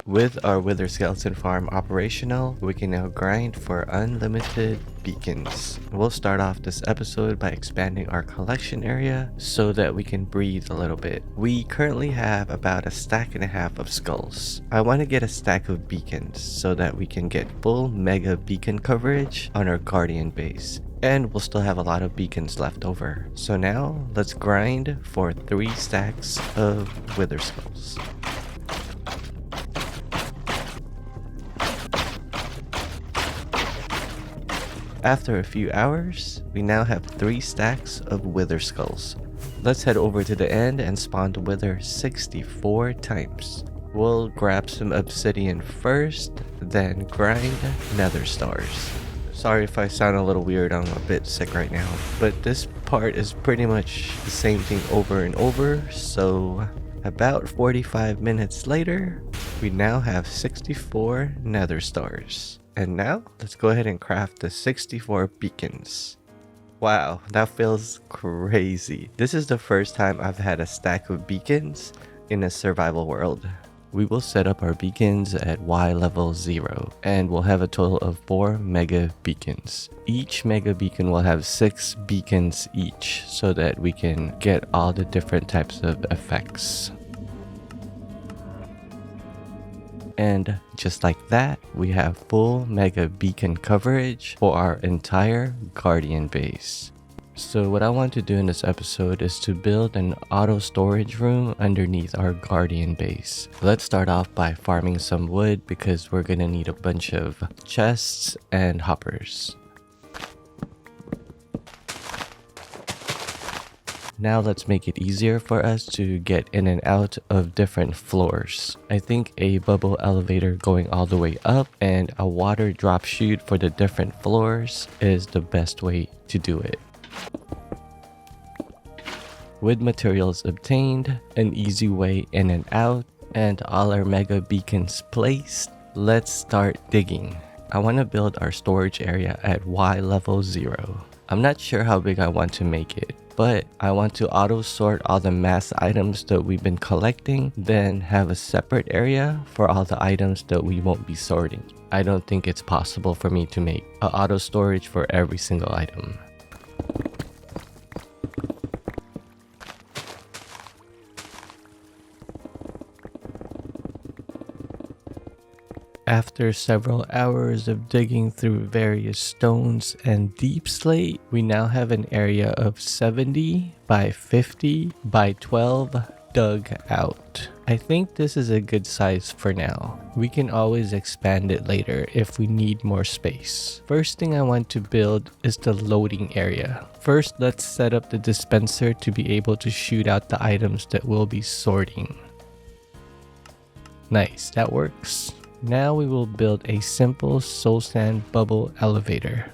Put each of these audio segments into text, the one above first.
With our Wither Skeleton Farm operational, we can now grind for unlimited beacons. We'll start off this episode by expanding our collection area so that we can breathe a little bit. We currently have about a stack and a half of skulls. I want to get a stack of beacons so that we can get full mega beacon coverage on our guardian base. And we'll still have a lot of beacons left over. So now let's grind for 3 stacks of Wither Skulls. After a few hours, we now have 3 stacks of Wither Skulls. Let's head over to the end and spawn the Wither 64 times. We'll grab some obsidian first, then grind nether stars. Sorry if I sound a little weird, I'm a bit sick right now. But this part is pretty much the same thing over and over, so about 45 minutes later, we now have 64 nether stars. And now, let's go ahead and craft the 64 beacons. Wow, that feels crazy. This is the first time I've had a stack of beacons in a survival world. We will set up our beacons at Y level 0, and we'll have a total of 4 mega beacons. Each mega beacon will have 6 beacons each, so that we can get all the different types of effects. And just like that, we have full mega beacon coverage for our entire guardian base. So what I want to do in this episode is to build an auto storage room underneath our guardian base. Let's start off by farming some wood because we're gonna need a bunch of chests and hoppers. Now let's make it easier for us to get in and out of different floors. I think a bubble elevator going all the way up and a water drop chute for the different floors is the best way to do it. With materials obtained, an easy way in and out, and all our mega beacons placed, let's start digging. I want to build our storage area at Y level 0. I'm not sure how big I want to make it, but I want to auto sort all the mass items that we've been collecting, then have a separate area for all the items that we won't be sorting. I don't think it's possible for me to make an auto storage for every single item. After several hours of digging through various stones and deep slate, we now have an area of 70 by 50 by 12 dug out. I think this is a good size for now. We can always expand it later if we need more space. First thing I want to build is the loading area. First, let's set up the dispenser to be able to shoot out the items that we'll be sorting. Nice, that works. Now we will build a simple soul sand bubble elevator.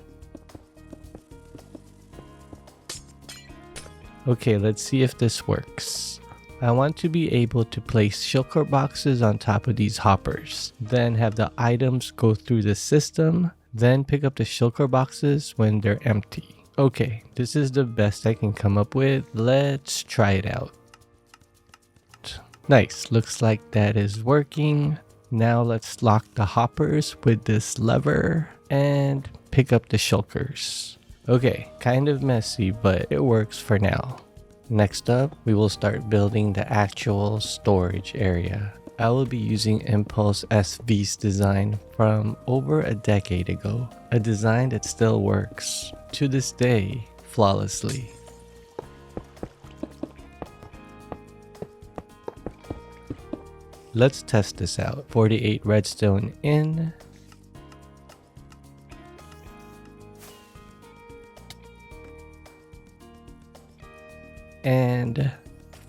Okay, let's see if this works. I want to be able to place shulker boxes on top of these hoppers, then have the items go through the system, then pick up the shulker boxes when they're empty. Okay, this is the best I can come up with. Let's try it out. Nice, looks like that is working. Now let's lock the hoppers with this lever and pick up the shulkers. Okay, kind of messy, but it works for now. Next up, we will start building the actual storage area. I will be using Impulse SV's design from over a decade ago, a design that still works to this day flawlessly. Let's test this out. 48 redstone in. And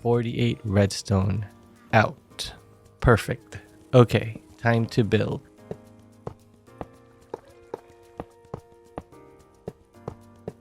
48 redstone out. Perfect. Okay, time to build.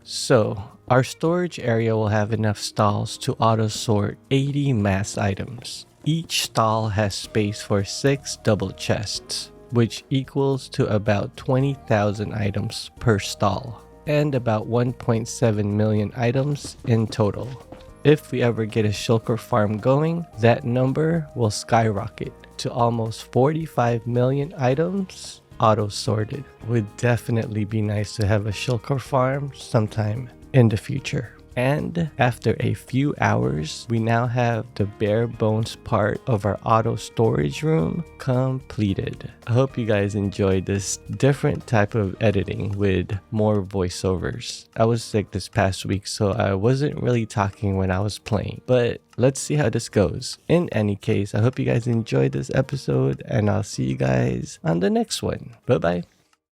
So, our storage area will have enough stalls to auto sort 80 mass items. Each stall has space for 6 double chests, which equals to about 20,000 items per stall, and about 1.7 million items in total. If we ever get a shulker farm going, that number will skyrocket. to almost 45 million items auto sorted. Would definitely be nice to have a shulker farm sometime in the future. And after a few hours, we now have the bare bones part of our auto storage room completed. I hope you guys enjoyed this different type of editing with more voiceovers. I was sick this past week, so I wasn't really talking when I was playing, but let's see how this goes. In any case, I hope you guys enjoyed this episode, and I'll see you guys on the next one. Bye bye.